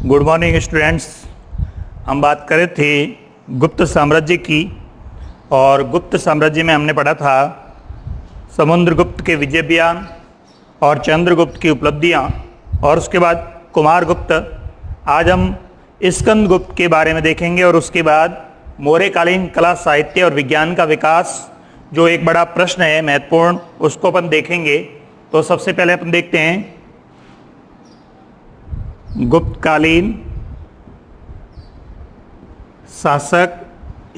Good morning students. हम बात कर रहे थे गुप्त साम्राज्य की, और गुप्त साम्राज्य में हमने पढ़ा था समुद्रगुप्त के विजय बयान और चंद्रगुप्त की उपलब्धियां, और उसके बाद कुमारगुप्त। आज हम स्कंदगुप्त के बारे में देखेंगे और उसके बाद मौर्यकालीन कला, साहित्य और विज्ञान का विकास, जो एक बड़ा प्रश्न है महत्वपूर्ण, उसको अपन देखेंगे। तो सबसे पहले अपन देखते हैं गुप्तकालीन शासक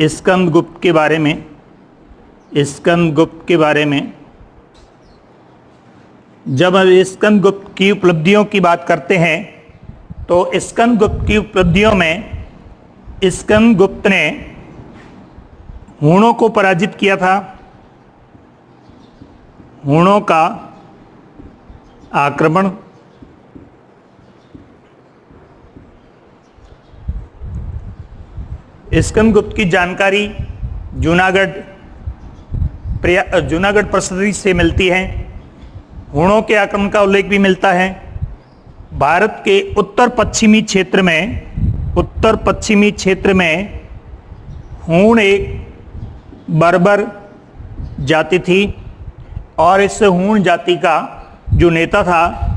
स्कंदगुप्त के बारे में। स्कंदगुप्त के बारे में जब हम स्कंदगुप्त की उपलब्धियों की बात करते हैं तो स्कंदगुप्त की उपलब्धियों में स्कंदगुप्त ने हूणों को पराजित किया था। हूणों का आक्रमण, स्कंदगुप्त की जानकारी जूनागढ़ प्रसिद्धि से मिलती है। हूणों के आक्रमण का उल्लेख भी मिलता है। भारत के उत्तर पश्चिमी क्षेत्र में हूण एक बर्बर जाति थी, और इस हूण जाति का जो नेता था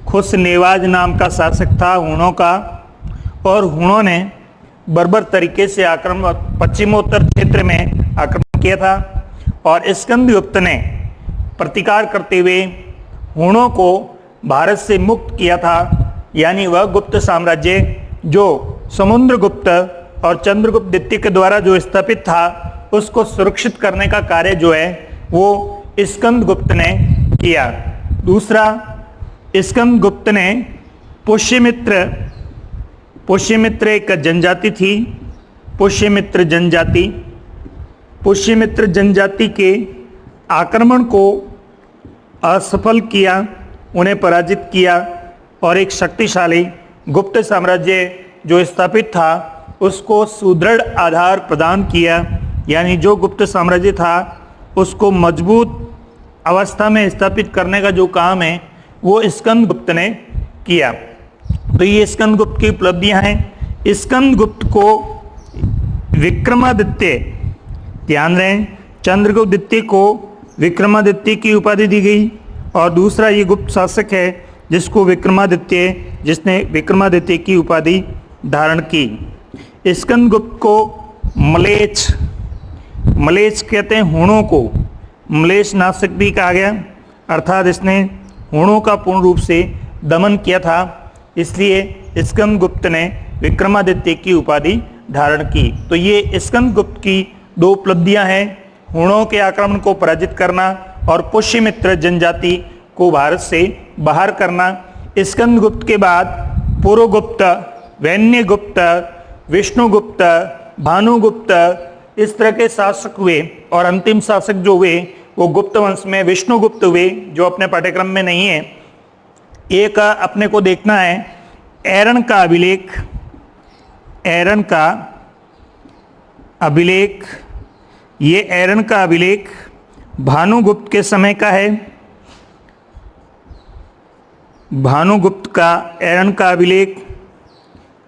खुसनेवाज नाम का शासक था हूणों का, और हूणों ने बर्बर तरीके से पश्चिमोत्तर क्षेत्र में आक्रमण किया था। और स्कंदगुप्त ने प्रतिकार करते हुए हूणों को भारत से मुक्त किया था। यानी वह गुप्त साम्राज्य जो समुद्रगुप्त और चंद्रगुप्त द्वितीय के द्वारा जो स्थापित था, उसको सुरक्षित करने का कार्य जो है वो स्कंदगुप्त ने किया। दूसरा, स्कंदगुप्त ने पुष्यमित्र एक जनजाति थी। पुष्यमित्र जनजाति के आक्रमण को असफल किया, उन्हें पराजित किया, और एक शक्तिशाली गुप्त साम्राज्य जो स्थापित था उसको सुदृढ़ आधार प्रदान किया। यानी जो गुप्त साम्राज्य था उसको मजबूत अवस्था में स्थापित करने का जो काम है वो स्कंदगुप्त ने किया। तो ये स्कंदगुप्त की उपलब्धियां हैं। स्कंदगुप्त को विक्रमादित्य, ध्यान रहे, चंद्रगुप्त द्वितीय को विक्रमादित्य की उपाधि दी गई, और दूसरा ये गुप्त शासक है जिसने विक्रमादित्य की उपाधि धारण की। स्कंदगुप्त को मलेच्छ कहते हैं। हूणों को मलेच्छ नाशक भी कहा गया, अर्थात इसने हूणों का पूर्ण रूप से दमन किया था। इसलिए स्कंदगुप्त ने विक्रमादित्य की उपाधि धारण की। तो ये स्कंदगुप्त की दो उपलब्धियां हैं, हूणों के आक्रमण को पराजित करना और पुष्यमित्र जनजाति को भारत से बाहर करना। स्कंदगुप्त के बाद पुरोगुप्त, वैन्यगुप्त, विष्णुगुप्त, भानुगुप्त, इस तरह के शासक हुए, और अंतिम शासक जो हुए वो गुप्त वंश में विष्णुगुप्त हुए, जो अपने पाठ्यक्रम में नहीं है। एक अपने को देखना है एरन का अभिलेख। ये एरन का अभिलेख भानुगुप्त के समय का है। भानुगुप्त का एरन का अभिलेख,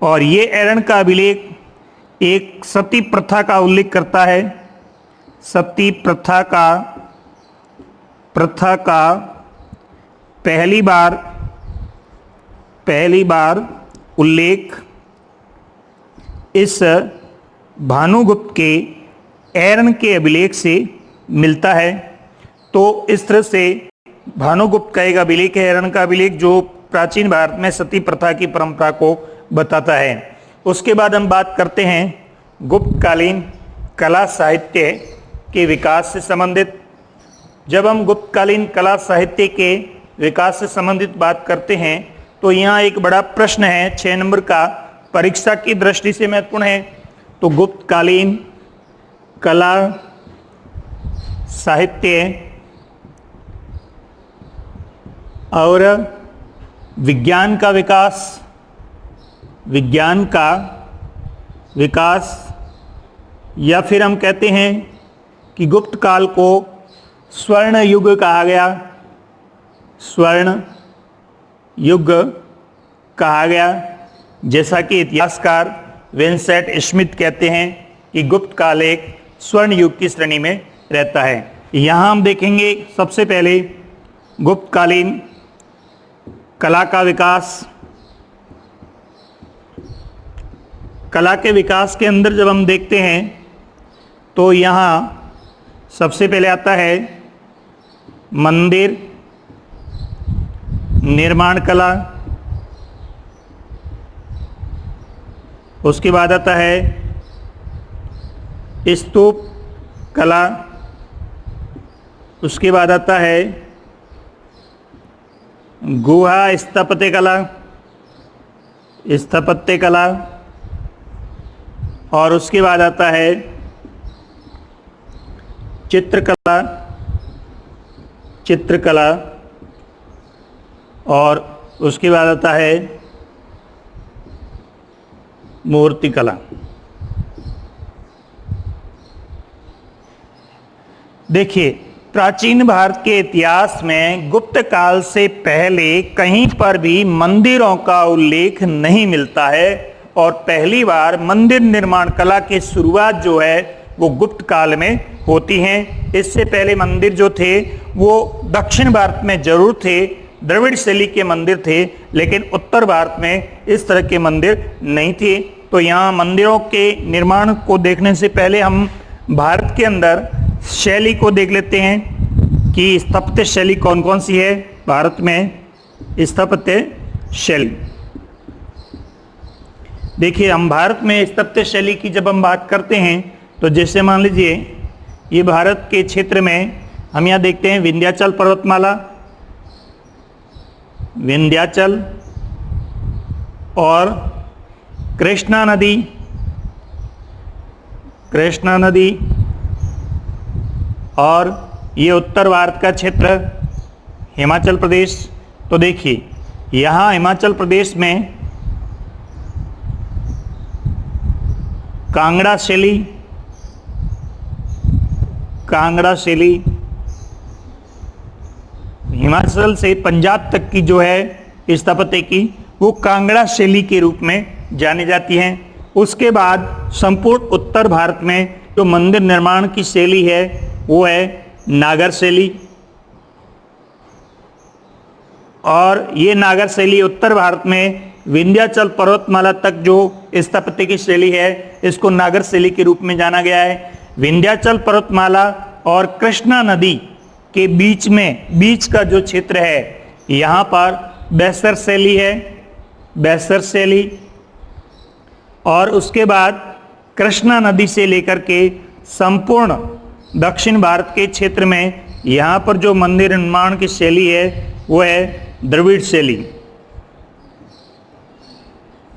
और ये एरन का अभिलेख एक सती प्रथा का उल्लेख करता है। सती प्रथा का पहली बार उल्लेख इस भानुगुप्त के एरन के अभिलेख से मिलता है। तो इस तरह से भानुगुप्त का एक अभिलेख है, एरन का अभिलेख, जो प्राचीन भारत में सती प्रथा की परंपरा को बताता है। उसके बाद हम बात करते हैं गुप्तकालीन कला साहित्य के विकास से संबंधित। जब हम गुप्तकालीन कला साहित्य के विकास से संबंधित बात करते हैं तो यहाँ एक बड़ा प्रश्न है, 6 नंबर का, परीक्षा की दृष्टि से महत्वपूर्ण है। तो गुप्तकालीन कला साहित्य और विज्ञान का विकास, या फिर हम कहते हैं कि गुप्त काल को स्वर्ण युग कहा गया। स्वर्ण युग कहा गया। जैसा कि इतिहासकार विंसेंट स्मिथ कहते हैं कि गुप्त काल एक स्वर्ण युग की श्रेणी में रहता है। यहाँ हम देखेंगे सबसे पहले गुप्तकालीन कला का विकास। कला के विकास के अंदर जब हम देखते हैं तो यहाँ सबसे पहले आता है मंदिर निर्माण कला, उसके बाद आता है स्तूप कला, उसके बाद आता है गुहा स्थापत्य कला, और उसके बाद आता है चित्रकला, और उसके बाद आता है मूर्तिकला। देखिए, प्राचीन भारत के इतिहास में गुप्त काल से पहले कहीं पर भी मंदिरों का उल्लेख नहीं मिलता है, और पहली बार मंदिर निर्माण कला की शुरुआत जो है वो गुप्त काल में होती हैं। इससे पहले मंदिर जो थे वो दक्षिण भारत में जरूर थे, द्रविड़ शैली के मंदिर थे, लेकिन उत्तर भारत में इस तरह के मंदिर नहीं थे। तो यहाँ मंदिरों के निर्माण को देखने से पहले हम भारत के अंदर शैली को देख लेते हैं कि स्थापत्य शैली कौन कौन सी है भारत में। स्थापत्य शैली, देखिए, हम भारत में स्थापत्य शैली की जब हम बात करते हैं तो जैसे मान लीजिए ये भारत के क्षेत्र में हम यहाँ देखते हैं विंध्याचल पर्वतमाला, विंध्याचल और कृष्णा नदी, और ये उत्तर भारत का क्षेत्र हिमाचल प्रदेश। तो देखिए, यहाँ हिमाचल प्रदेश में कांगड़ा शैली, हिमाचल से पंजाब तक की जो है स्थापत्य की वो कांगड़ा शैली के रूप में जानी जाती हैं। उसके बाद संपूर्ण उत्तर भारत में जो मंदिर निर्माण की शैली है वो है नागर शैली, और ये नागर शैली उत्तर भारत में विंध्याचल पर्वतमाला तक जो स्थापत्य की शैली है इसको नागर शैली के रूप में जाना गया है। विंध्याचल पर्वतमाला और कृष्णा नदी के बीच का जो क्षेत्र है यहाँ पर बैसर शैली है, बैसर शैली, और उसके बाद कृष्णा नदी से लेकर के संपूर्ण दक्षिण भारत के क्षेत्र में यहाँ पर जो मंदिर निर्माण की शैली है वो है द्रविड़ शैली।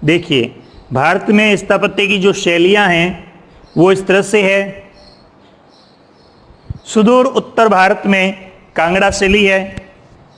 देखिए, भारत में स्थापत्य की जो शैलियाँ हैं वो इस तरह से है। सुदूर उत्तर भारत में कांगड़ा शैली है,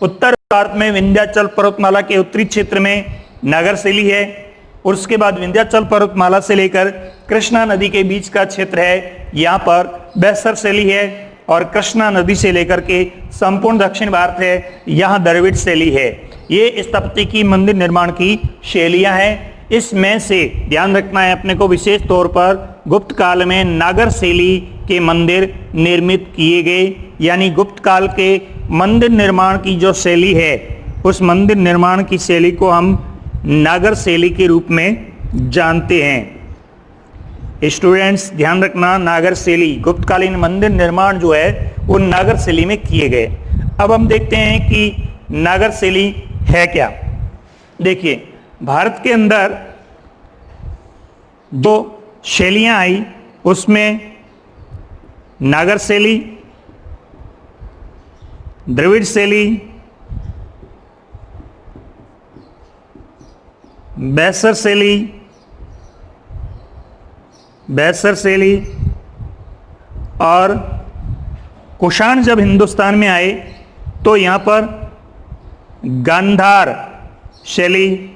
उत्तर भारत में विंध्याचल पर्वतमाला के उत्तरी क्षेत्र में नागर शैली है, और उसके बाद विंध्याचल पर्वतमाला से लेकर कृष्णा नदी के बीच का क्षेत्र है यहाँ पर बैसर शैली है, और कृष्णा नदी से लेकर के संपूर्ण दक्षिण भारत है यहाँ द्रविड़ शैली है। ये स्थापत्य की मंदिर निर्माण की शैलियाँ हैं। इसमें से ध्यान रखना है अपने को विशेष तौर पर गुप्त काल में नागर शैली के मंदिर निर्मित किए गए, यानी गुप्त काल के मंदिर निर्माण की जो शैली है उस मंदिर निर्माण की शैली को हम नागर शैली के रूप में जानते हैं। स्टूडेंट्स ध्यान रखना, नागर शैली गुप्तकालीन मंदिर निर्माण जो है वो नागर शैली में किए गए। अब हम देखते हैं कि नागर शैली है क्या। देखिए, भारत के अंदर जो शैलियाँ आई उसमें नागर शैली, द्रविड़ शैली, बैसर शैली और कुषाण जब हिंदुस्तान में आए तो यहाँ पर गांधार शैली,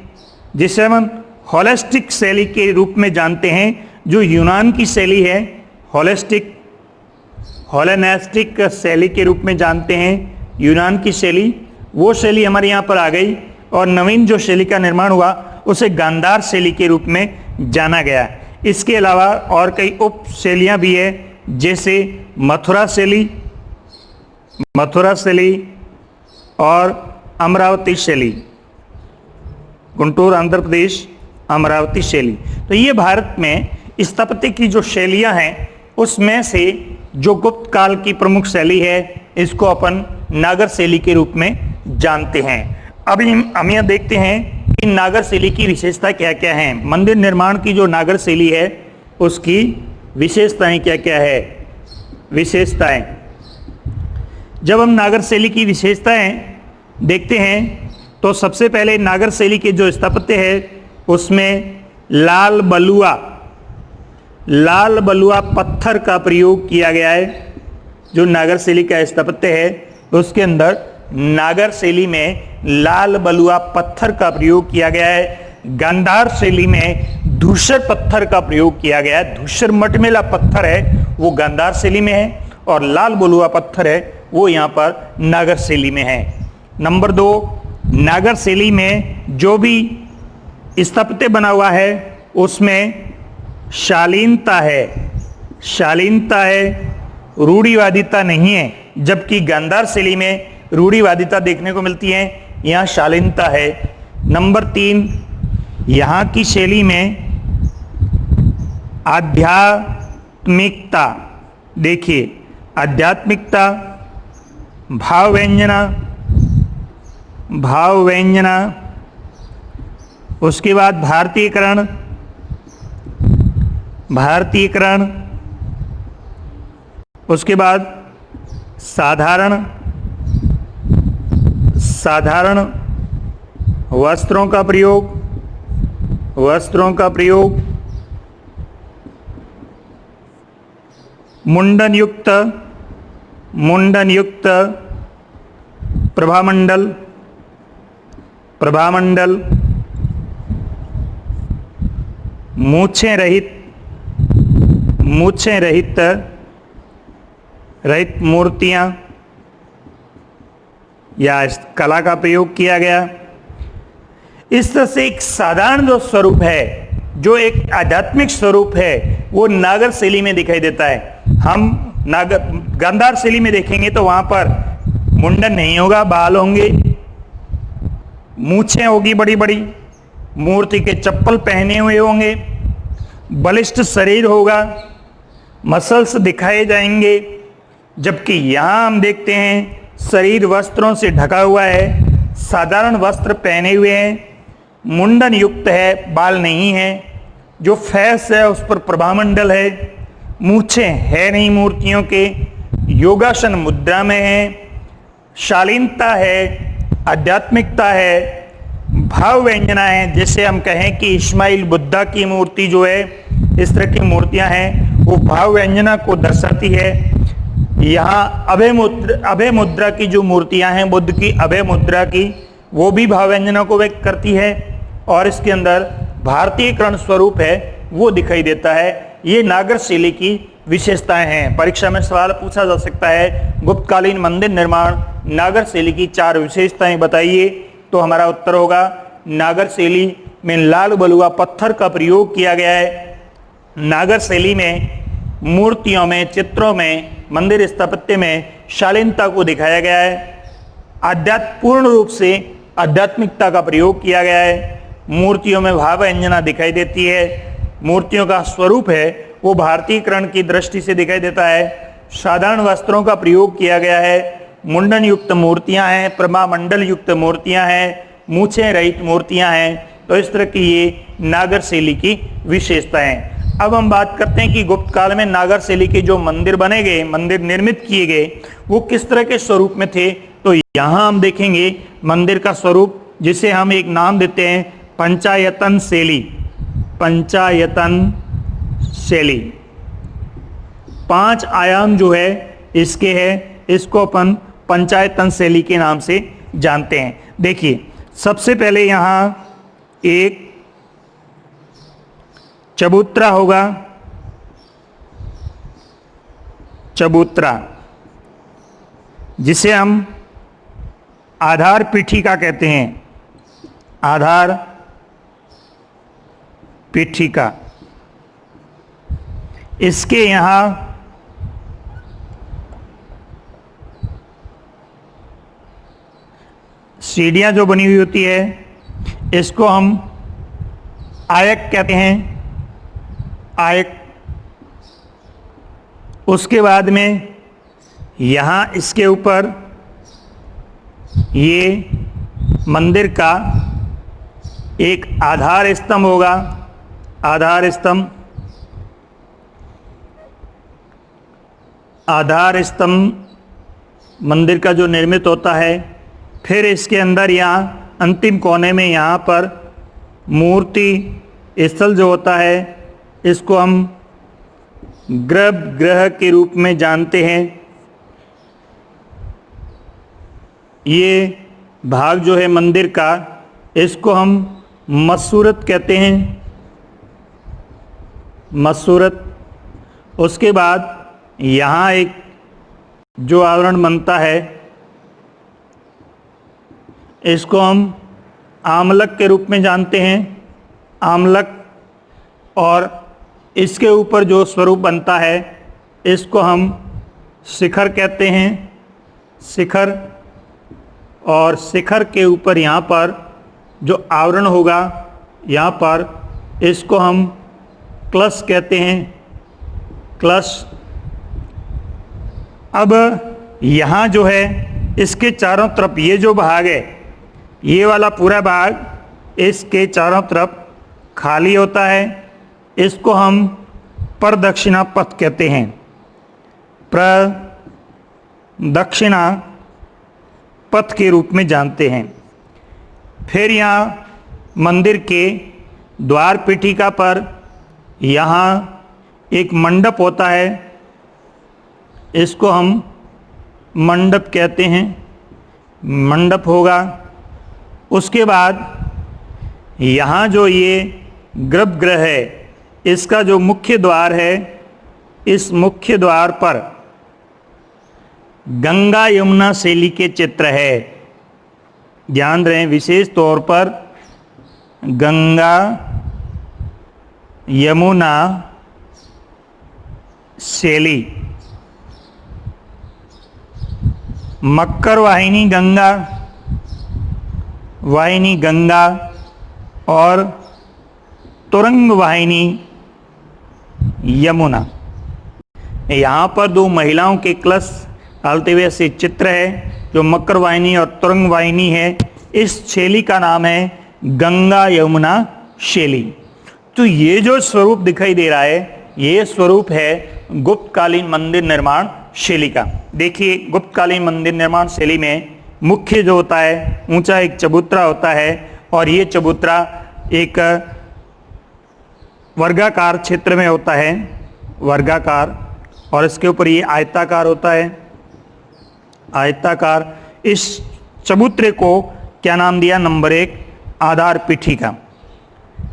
जिसे हम होलिस्टिक शैली के रूप में जानते हैं, जो यूनान की शैली है, हेलेनिस्टिक शैली के रूप में जानते हैं यूनान की शैली, वो शैली हमारे यहाँ पर आ गई। और नवीन जो शैली का निर्माण हुआ उसे गांधार शैली के रूप में जाना गया। इसके अलावा और कई उप शैलियाँ भी है, जैसे मथुरा शैली और अमरावती शैली, गुंटूर आंध्र प्रदेश, अमरावती शैली। तो ये भारत में स्थापत्य की जो शैलियाँ हैं उसमें से जो गुप्त काल की प्रमुख शैली है इसको अपन नागर शैली के रूप में जानते हैं। अभी हम यह देखते हैं कि नागर शैली की विशेषता क्या क्या है। मंदिर निर्माण की जो नागर शैली है उसकी विशेषताएं क्या क्या है। विशेषताएं, जब हम नागर शैली की विशेषताएं देखते हैं तो सबसे पहले नागर शैली के जो स्थापत्य है उसमें लाल बलुआ पत्थर का प्रयोग किया गया है। जो नागर शैली का स्थापत्य है उसके अंदर नागर शैली में लाल बलुआ पत्थर का प्रयोग किया गया है। गांधार शैली में धूसर पत्थर का प्रयोग किया गया है। धूसर मटमेला पत्थर है वो गांधार शैली में है और लाल बलुआ पत्थर है वो यहाँ पर नागर शैली में है। नंबर 2, नागर शैली में जो भी स्थापत्य बना हुआ है उसमें शालीनता है, रूढ़िवादिता नहीं है। जबकि गांधार शैली में रूढ़िवादिता देखने को मिलती है, यहाँ शालीनता है। नंबर 3, यहाँ की शैली में आध्यात्मिकता, देखिए आध्यात्मिकता, भाव व्यंजना, उसके बाद भारतीयकरण, उसके बाद साधारण वस्त्रों का प्रयोग, मुंडन युक्त प्रभामंडल, मूछें रहित मूर्तियां या इस कला का प्रयोग किया गया। इस तरह से एक साधारण जो स्वरूप है, जो एक आध्यात्मिक स्वरूप है वो नागर शैली में दिखाई देता है। हम गांधार शैली में देखेंगे तो वहां पर मुंडन नहीं होगा, बाल होंगे, मूछें होगी बड़ी बड़ी, मूर्ति के चप्पल पहने हुए होंगे, बलिष्ठ शरीर होगा, मसल्स दिखाए जाएंगे। जबकि यहाँ हम देखते हैं शरीर वस्त्रों से ढका हुआ है, साधारण वस्त्र पहने हुए हैं, मुंडन युक्त है, बाल नहीं है, जो फैस है उस पर प्रभामंडल है, मूछें है नहीं मूर्तियों के, योगासन मुद्रा में है, शालीनता है, आध्यात्मिकता है, भाव व्यंजना है। जैसे हम कहें कि इस्माइल बुद्धा की मूर्ति जो है, इस तरह की मूर्तियां हैं वो भाव व्यंजना को दर्शाती है। यहाँ अभय मुद्रा की जो मूर्तियां हैं, बुद्ध की अभय मुद्रा की, वो भी भाव व्यंजना को व्यक्त करती है। और इसके अंदर भारतीयकरण स्वरूप है वो दिखाई देता है। ये नागर शैली की विशेषताएं हैं। परीक्षा में सवाल पूछा जा सकता है, गुप्तकालीन मंदिर निर्माण नागर शैली की 4 विशेषताएं बताइए। तो हमारा उत्तर होगा नागर शैली में लाल बलुआ पत्थर का प्रयोग किया गया है। नागर शैली में मूर्तियों में, चित्रों में, मंदिर स्थापत्य में शालीनता को दिखाया गया है। पूर्ण रूप से आध्यात्मिकता का प्रयोग किया गया है। मूर्तियों में भाव व्यंजना दिखाई देती है। मूर्तियों का स्वरूप है वो भारतीयकरण की दृष्टि से दिखाई देता है। साधारण वस्त्रों का प्रयोग किया गया है। मुंडन युक्त मूर्तियां हैं, प्रभामंडल युक्त मूर्तियां हैं, मूछें रहित मूर्तियां हैं। तो इस तरह की ये नागर शैली की विशेषताएं हैं। अब हम बात करते हैं कि गुप्त काल में नागर शैली के जो मंदिर बने गए, मंदिर निर्मित किए गए, वो किस तरह के स्वरूप में थे। तो यहाँ हम देखेंगे मंदिर का स्वरूप, जिसे हम एक नाम देते हैं पंचायतन शैली। पंचायतन शैली 5 आयाम जो है इसके है, इसको अपन पंचायतन शैली के नाम से जानते हैं। देखिए सबसे पहले यहाँ एक चबूतरा होगा, चबूतरा जिसे हम आधार पीठिका कहते हैं। आधार पीठिका। इसके यहाँ सीढ़ियाँ जो बनी हुई होती है इसको हम आयक कहते हैं, आयक। उसके बाद में यहाँ इसके ऊपर ये मंदिर का एक आधार स्तंभ होगा, आधार स्तंभ। आधार स्तंभ मंदिर का जो निर्मित होता है। फिर इसके अंदर यहाँ अंतिम कोने में यहाँ पर मूर्ति स्थल जो होता है इसको हम गर्भगृह के रूप में जानते हैं। ये भाग जो है मंदिर का इसको हम मसूरत कहते हैं, मसूरत। उसके बाद यहाँ एक जो आवरण बनता है इसको हम आमलक के रूप में जानते हैं, आमलक। और इसके ऊपर जो स्वरूप बनता है इसको हम शिखर कहते हैं, शिखर। और शिखर के ऊपर यहाँ पर जो आवरण होगा यहाँ पर इसको हम कलश कहते हैं, कलश। अब यहाँ जो है इसके चारों तरफ ये जो भाग है, ये वाला पूरा भाग इसके चारों तरफ खाली होता है। इसको हम प्रदक्षिणा पथ कहते हैं, प्रदक्षिणा पथ के रूप में जानते हैं। फिर यहाँ मंदिर के द्वार पीठिका पर यहाँ एक मंडप होता है, इसको हम मंडप कहते हैं, मंडप होगा। उसके बाद यहाँ जो ये गर्भगृह है इसका जो मुख्य द्वार है, इस मुख्य द्वार पर गंगा यमुना शैली के चित्र है। ध्यान रहे विशेष तौर पर गंगा यमुना शैली, मक्कर वाहिनी गंगा, वाहिनी गंगा और तुरंग वाहिनी यमुना। यहाँ पर दो महिलाओं के कलश डालते हुए से चित्र है जो मकर वाहिनी और तुरंग वाहिनी है। इस शैली का नाम है गंगा यमुना शैली। तो ये जो स्वरूप दिखाई दे रहा है ये स्वरूप है गुप्तकालीन मंदिर निर्माण शैली का। देखिए गुप्तकालीन मंदिर निर्माण शैली में मुख्य जो होता है ऊंचा एक चबूतरा होता है और ये चबूतरा एक वर्गाकार क्षेत्र में होता है, वर्गाकार। और इसके ऊपर ये आयताकार होता है, आयताकार। इस चबूतरे को क्या नाम दिया? नंबर 1 आधार पीठिका।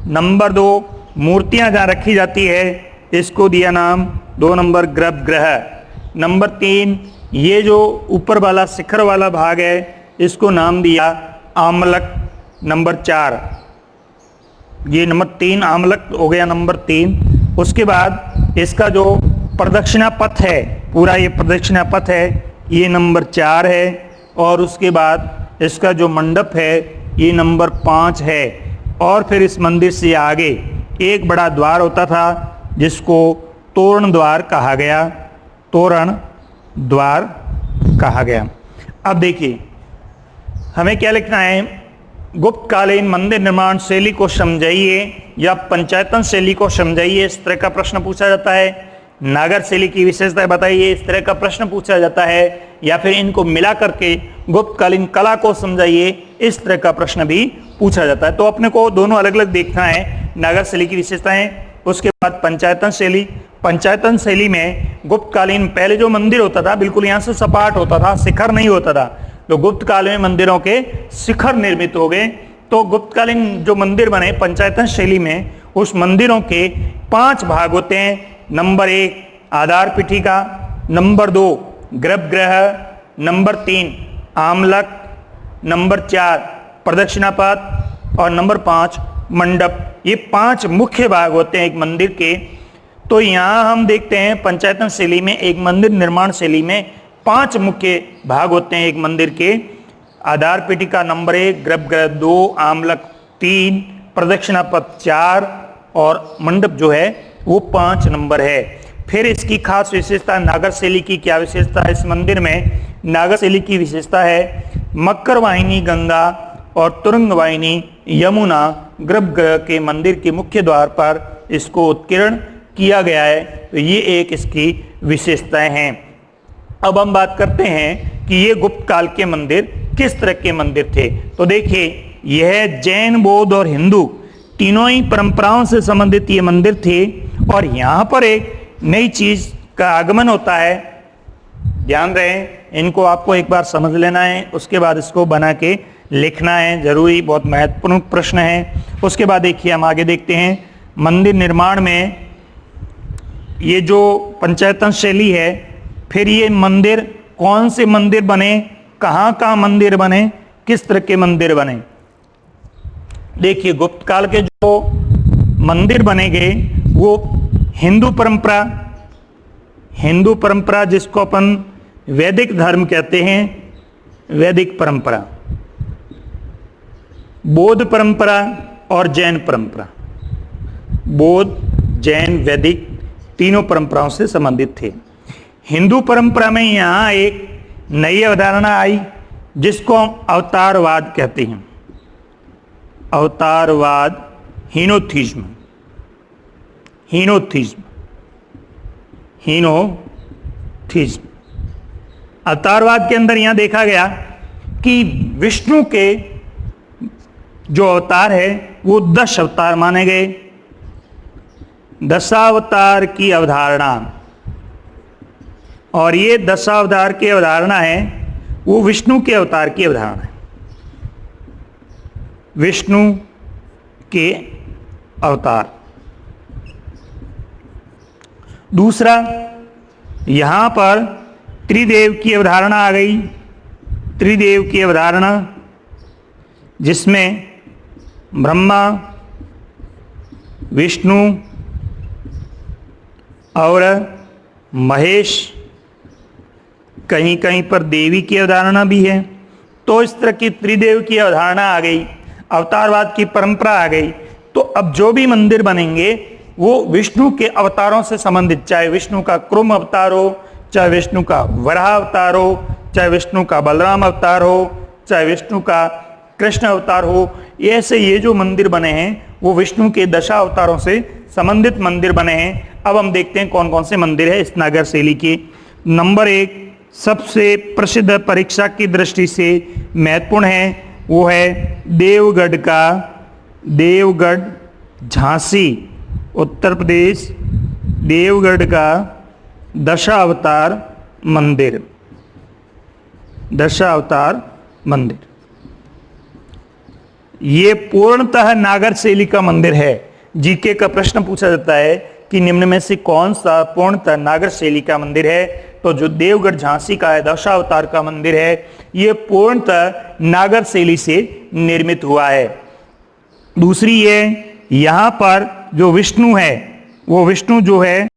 नंबर 2 मूर्तियां जहाँ रखी जाती है इसको दिया नाम 2 नंबर गर्भगृह। नंबर 3 ये जो ऊपर वाला शिखर वाला भाग है इसको नाम दिया आमलक। नंबर 4 ये नंबर 3 आमलक हो गया, नंबर 3। उसके बाद इसका जो प्रदक्षिणा पथ है, पूरा ये प्रदक्षिणा पथ है, ये नंबर 4 है। और उसके बाद इसका जो मंडप है ये नंबर 5 है। और फिर इस मंदिर से आगे एक बड़ा द्वार होता था जिसको तोरण द्वार कहा गया, तोरण द्वार कहा गया। अब देखिए हमें क्या लिखना है, गुप्तकालीन मंदिर निर्माण शैली को समझाइए या पंचायतन शैली को समझाइए, इस तरह का प्रश्न पूछा जाता है। नागर शैली की विशेषताएं बताइए, इस तरह का प्रश्न पूछा जाता है। या फिर इनको मिला करके गुप्तकालीन कला को समझाइए, इस तरह का प्रश्न भी पूछा जाता है। तो अपने को दोनों अलग अलग देखना है, नागर शैली की विशेषताएं, उसके बाद पंचायतन शैली। पंचायतन शैली में गुप्तकालीन पहले जो मंदिर होता था बिल्कुल यहाँ से सपाट होता था, शिखर नहीं होता था। तो गुप्त काल में मंदिरों के शिखर निर्मित हो गए। तो गुप्तकालीन जो मंदिर बने पंचायतन शैली में, उस मंदिरों के 5 भाग होते हैं। नंबर 1 आधार पीठिका, नंबर 2 गर्भगृह, नंबर 3 आमलक, नंबर 4 प्रदक्षिणा पथ, और नंबर 5 मंडप। ये 5 मुख्य भाग होते हैं एक मंदिर के। तो यहाँ हम देखते हैं पंचायतन शैली में, एक मंदिर निर्माण शैली में 5 मुख्य भाग होते हैं एक मंदिर के। आधार पीठिका नंबर 1, गर्भगृह 2, आमलक 3, प्रदक्षिणा पथ 4 और मंडप जो है वो 5 नंबर है। फिर इसकी खास विशेषता, नागर शैली की क्या विशेषता है इस मंदिर में? नागर शैली की विशेषता है मकर वाहिनी गंगा और तुरंग वाहिनी यमुना गर्भगृह के मंदिर के मुख्य द्वार पर इसको उत्कीर्ण किया गया है। तो ये एक इसकी विशेषताएं हैं। अब हम बात करते हैं कि ये गुप्त काल के मंदिर किस तरह के मंदिर थे। तो देखिए, यह जैन, बौद्ध और हिंदू तीनों ही परंपराओं से संबंधित ये मंदिर थे। और यहाँ पर एक नई चीज का आगमन होता है, ध्यान रहे, इनको आपको एक बार समझ लेना है, उसके बाद इसको बना के लिखना है, जरूरी, बहुत महत्वपूर्ण प्रश्न है। उसके बाद देखिए हम आगे देखते हैं मंदिर निर्माण में ये जो पंचायतन शैली है, फिर ये मंदिर कौन से मंदिर बने, कहाँ मंदिर बने, किस तरह के मंदिर बने। देखिए, गुप्त काल के जो मंदिर बने गए वो हिंदू परंपरा जिसको अपन वैदिक धर्म कहते हैं, वैदिक परंपरा, बौद्ध परंपरा और जैन परंपरा, बौद्ध, जैन, वैदिक तीनों परंपराओं से संबंधित थे। हिंदू परंपरा में यहाँ एक नई अवधारणा आई जिसको हम अवतारवाद कहते हैं। अवतारवाद, हीनोथीज्म, अवतारवाद के अंदर यहां देखा गया कि विष्णु के जो अवतार है वो 10 अवतार माने गए। दशावतार की अवधारणा, और ये दशावतार की अवधारणा है वो विष्णु के अवतार की अवधारणा है। विष्णु के अवतार। दूसरा, यहां पर त्रिदेव की अवधारणा आ गई। त्रिदेव की अवधारणा जिसमें ब्रह्मा, विष्णु और महेश, कहीं कहीं पर देवी की अवधारणा भी है। तो इस तरह की त्रिदेव की अवधारणा आ गई, अवतारवाद की परंपरा आ गई। तो अब जो भी मंदिर बनेंगे वो विष्णु के अवतारों से संबंधित, चाहे विष्णु का कुर्म अवतार हो, चाहे विष्णु का वराह अवतार हो, चाहे विष्णु का बलराम अवतार हो, चाहे विष्णु का कृष्ण अवतार हो, ऐसे ये जो मंदिर बने हैं वो विष्णु के दशा अवतारों से संबंधित मंदिर बने हैं। अब हम देखते हैं कौन कौन से मंदिर है इस नागर शैली के। नंबर 1 सबसे प्रसिद्ध, परीक्षा की दृष्टि से महत्वपूर्ण है, वो है देवगढ़ का, देवगढ़ झांसी उत्तर प्रदेश, देवगढ़ का दशावतार मंदिर। दशावतार मंदिर ये पूर्णतः नागर शैली का मंदिर है। जीके का प्रश्न पूछा जाता है कि निम्न में से कौन सा पूर्णतः नागर शैली का मंदिर है, तो जो देवगढ़ झांसी का है, दशावतार का मंदिर है, ये पूर्णतः नागर शैली से निर्मित हुआ है। दूसरी है, यहां पर जो विष्णु है वो विष्णु जो है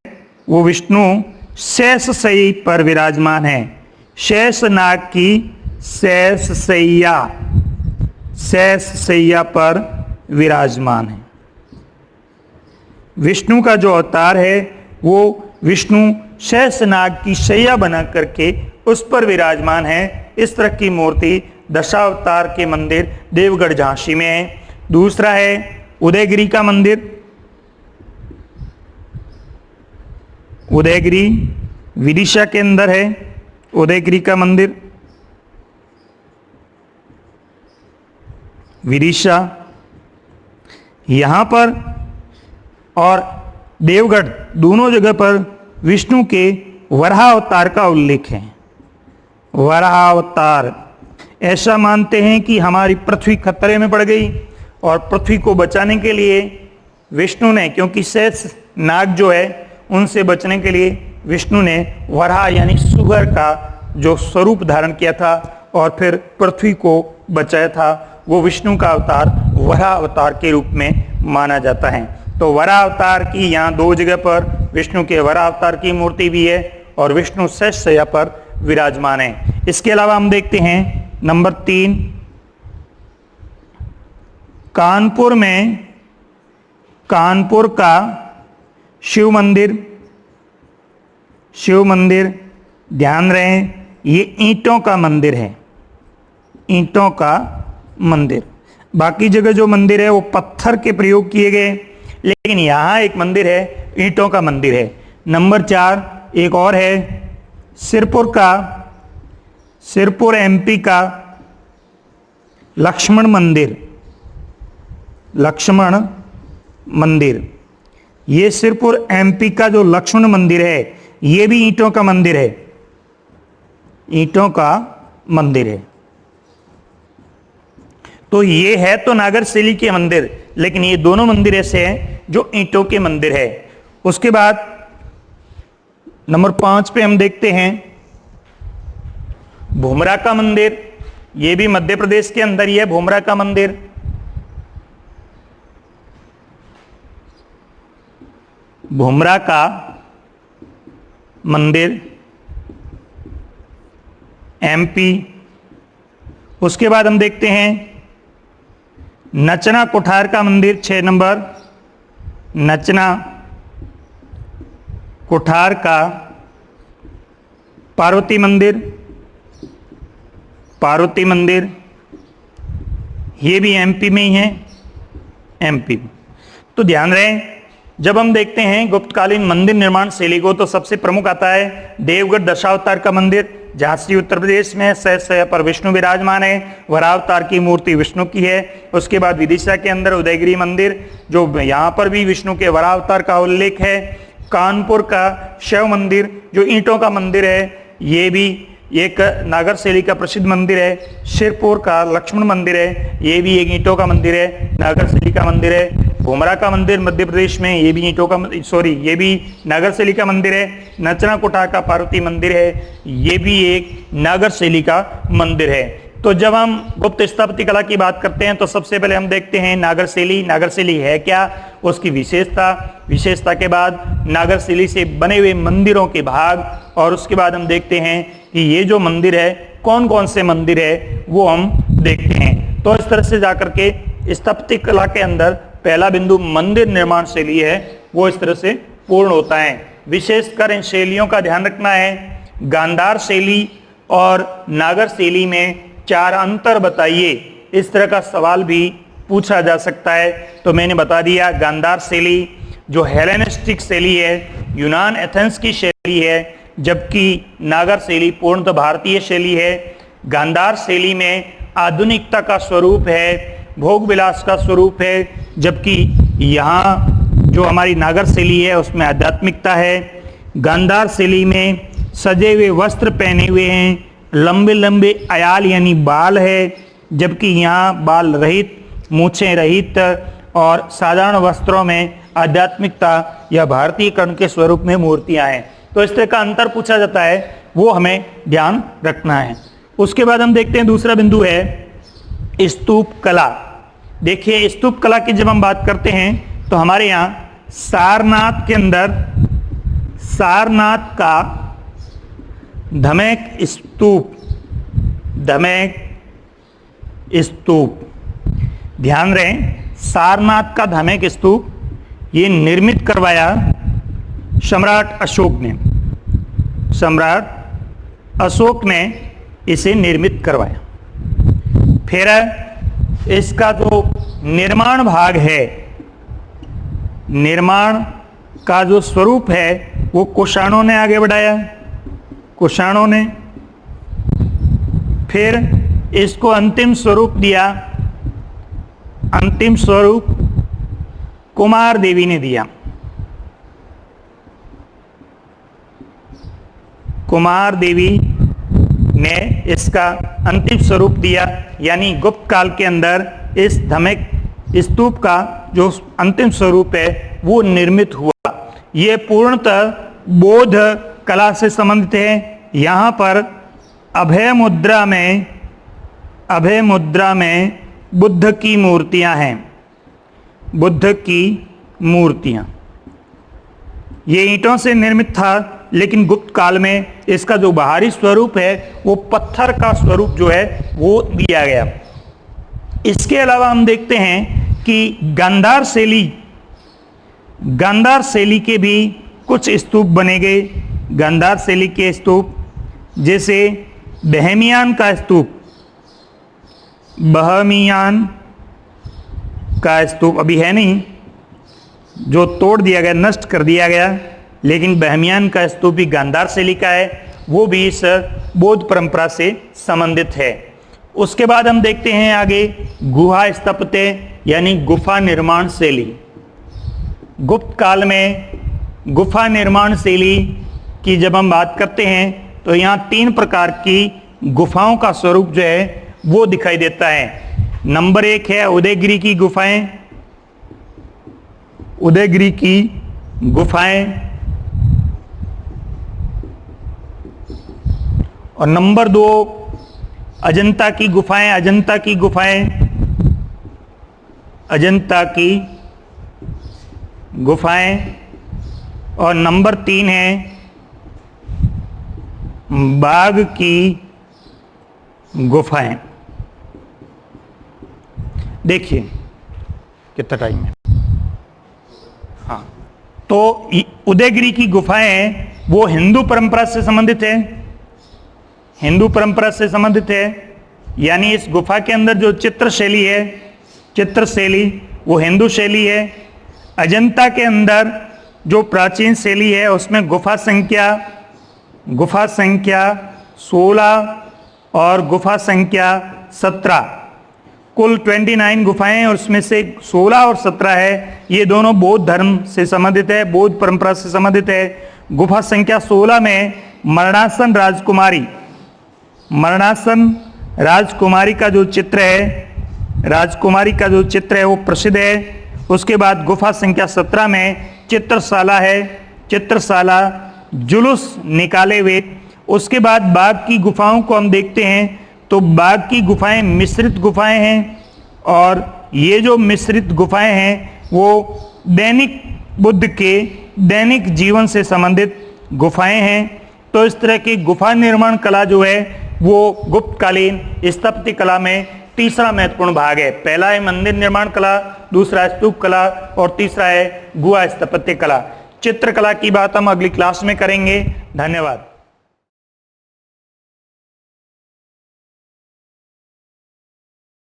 वो विष्णु शेषशय्या पर विराजमान है। शेषनाग की शेषशय्या, शेषशय्या पर विराजमान है। विष्णु का जो अवतार है वो विष्णु शेषनाग की शैया बना करके उस पर विराजमान है। इस तरह की मूर्ति दशावतार के मंदिर देवगढ़ झांसी में है। दूसरा है उदयगिरी का मंदिर। उदयगिरी विदिशा के अंदर है उदयगिरी का मंदिर, विदिशा। यहां पर और देवगढ़ दोनों जगह पर विष्णु के वराह अवतार का उल्लेख है। वराह अवतार, ऐसा मानते हैं कि हमारी पृथ्वी खतरे में पड़ गई और पृथ्वी को बचाने के लिए विष्णु ने, क्योंकि शेष नाग जो है उनसे बचने के लिए विष्णु ने वराह यानी सुअर का जो स्वरूप धारण किया था और फिर पृथ्वी को बचाया था। वो विष्णु का अवतार वराह अवतार के रूप में माना जाता है। तो वराह अवतार की यहाँ दो जगह पर विष्णु के वराह अवतार की मूर्ति भी है और विष्णु शेष शैया पर विराजमान है। इसके अलावा हम देखते हैं नंबर 3, कानपुर का शिव मंदिर, ध्यान रहे ये ईंटों का मंदिर है, ईंटों का मंदिर। बाकी जगह जो मंदिर है वो पत्थर के प्रयोग किए गए, लेकिन यहाँ एक मंदिर है ईंटों का मंदिर है। नंबर 4 एक और है सिरपुर एमपी का लक्ष्मण मंदिर। ये सिरपुर एमपी का जो लक्ष्मण मंदिर है ये भी ईंटों का मंदिर है, ईंटों का मंदिर है। तो ये है तो नागरशैली के मंदिर, लेकिन ये दोनों मंदिर ऐसे हैं जो ईंटों के मंदिर है। उसके बाद नंबर 5 पे हम देखते हैं भूमरा का मंदिर। ये भी मध्य प्रदेश के अंदर ही है, भूमरा का मंदिर। भूमरा का मंदिर एमपी। उसके बाद हम देखते हैं नचना कोठार का मंदिर 6 नंबर, नचना कोठार का पार्वती मंदिर, ये भी एमपी में ही है, एमपी। तो ध्यान रहे जब हम देखते हैं गुप्तकालीन मंदिर निर्माण शैली को, तो सबसे प्रमुख आता है देवगढ़ दशावतार का मंदिर, झांसी उत्तर प्रदेश में शेष शैया पर विष्णु विराजमान है, वराह अवतार की मूर्ति विष्णु की है। उसके बाद विदिशा के अंदर उदयगिरी मंदिर, जो यहाँ पर भी विष्णु के वराह अवतार का उल्लेख है। कानपुर का शिव मंदिर जो ईंटों का मंदिर है, ये भी एक नागर शैली का प्रसिद्ध मंदिर है। सिरपुर का लक्ष्मण मंदिर है, ये भी एक ईंटों का मंदिर है, नागर शैली का मंदिर है। भूमरा का मंदिर मध्य प्रदेश में, ये भी ये भी नागर शैली का मंदिर है। नचना कोठार का पार्वती मंदिर है, ये भी एक नागर शैली का मंदिर है। तो जब हम गुप्त स्थापत्य कला की बात करते हैं तो सबसे पहले हम देखते हैं नागर शैली। नागर शैली है क्या, उसकी विशेषता के बाद नागर शैली से बने हुए मंदिरों के भाग, और उसके बाद हम देखते हैं कि ये जो मंदिर है कौन कौन से मंदिर है वो हम देखते हैं। तो इस तरह से जाकर के स्थापत्य कला के अंदर पहला बिंदु मंदिर निर्माण शैली है वो इस तरह से पूर्ण होता है। विशेषकर इन शैलियों का ध्यान रखना है। गांधार शैली और नागर शैली में 4 अंतर बताइए, इस तरह का सवाल भी पूछा जा सकता है। तो मैंने बता दिया, गांधार शैली जो हेलेनिस्टिक शैली है, यूनान एथेंस की शैली है, जबकि नागर शैली पूर्णतः भारतीय शैली है। गांधार शैली में आधुनिकता का स्वरूप है, भोग विलास का स्वरूप है, जबकि यहाँ जो हमारी नागर शैली है उसमें आध्यात्मिकता है। गांधार शैली में सजे हुए वस्त्र पहने हुए हैं, लंबे लंबे अयाल यानी बाल है, जबकि यहाँ बाल रहित, मूछें रहित और साधारण वस्त्रों में आध्यात्मिकता या भारतीयकरण के स्वरूप में मूर्तियां हैं। तो इस तरह का अंतर पूछा जाता है, वो हमें ध्यान रखना है। उसके बाद हम देखते हैं दूसरा बिंदु है स्तूप कला। देखिए स्तूप कला की जब हम बात करते हैं तो हमारे यहाँ सारनाथ के अंदर सारनाथ का धमेक स्तूप, ध्यान रहे सारनाथ का धमेक स्तूप ये निर्मित करवाया सम्राट अशोक ने इसे निर्मित करवाया। फिर इसका जो निर्माण भाग है, निर्माण का जो स्वरूप है वो कुषाणों ने आगे बढ़ाया, कुषाणों ने। फिर इसको अंतिम स्वरूप दिया, अंतिम स्वरूप कुमार देवी ने दिया। कुमार देवी ने इसका अंतिम स्वरूप दिया, यानी गुप्त काल के अंदर इस धमेक स्तूप का जो अंतिम स्वरूप है वो निर्मित हुआ। ये पूर्णतः बौद्ध कला से संबंधित है। यहाँ पर अभय मुद्रा में बुद्ध की मूर्तियां हैं, बुद्ध की मूर्तियां। ये ईंटों से निर्मित था, लेकिन गुप्त काल में इसका जो बाहरी स्वरूप है वो पत्थर का स्वरूप जो है वो दिया गया। इसके अलावा हम देखते हैं कि गांधार शैली के भी कुछ स्तूप बने गए। गांधार शैली के स्तूप जैसे बहमियान का स्तूप, बहमियान का स्तूप अभी है नहीं, जो तोड़ दिया गया, नष्ट कर दिया गया, लेकिन बहमियान का स्तूप भी गांधार शैली का है, वो भी इस बौद्ध परंपरा से संबंधित है। उसके बाद हम देखते हैं आगे गुहा स्थापत्य यानी गुफा निर्माण शैली। गुप्त काल में गुफा निर्माण शैली की जब हम बात करते हैं तो यहाँ 3 प्रकार की गुफाओं का स्वरूप जो है वो दिखाई देता है। नंबर 1 है उदयगिरी की गुफाएं, उदयगिरी की गुफाएं, और नंबर 2 अजंता की गुफाएं, अजंता की गुफाएं, अजंता की गुफाएं, और नंबर 3 है बाघ की गुफाएं। देखिए कितना टाइम है। हाँ, तो उदयगिरी की गुफाएं वो हिंदू परंपरा से संबंधित है, हिंदू परंपरा से संबंधित है, यानी इस गुफा के अंदर जो चित्र शैली है, चित्र शैली वो हिंदू शैली है। अजंता के अंदर जो प्राचीन शैली है उसमें गुफा संख्या 16 और गुफा संख्या 17, कुल 29 गुफाएं हैं, उसमें से 16 और 17 है, ये दोनों बौद्ध धर्म से संबंधित है, बौद्ध परंपरा से संबंधित है। गुफा संख्या 16 में मरणासन राजकुमारी, मरणासन राजकुमारी का जो चित्र है, राजकुमारी का जो चित्र है वो प्रसिद्ध है। उसके बाद गुफा संख्या 17 में चित्रशाला है, चित्रशाला जुलूस निकाले हुए। उसके बाद बाघ की गुफाओं को हम देखते हैं तो बाघ की गुफाएं मिश्रित गुफाएं हैं, और ये जो मिश्रित गुफाएं हैं वो दैनिक बुद्ध के दैनिक जीवन से संबंधित गुफाएं हैं। तो इस तरह की गुफा निर्माण कला जो है वो गुप्तकालीन स्थापत्य कला में तीसरा महत्वपूर्ण भाग है। पहला है मंदिर निर्माण कला, दूसरा स्तूप कला, और तीसरा है गुहा स्थापत्य कला। चित्रकला की बात हम अगली क्लास में करेंगे। धन्यवाद।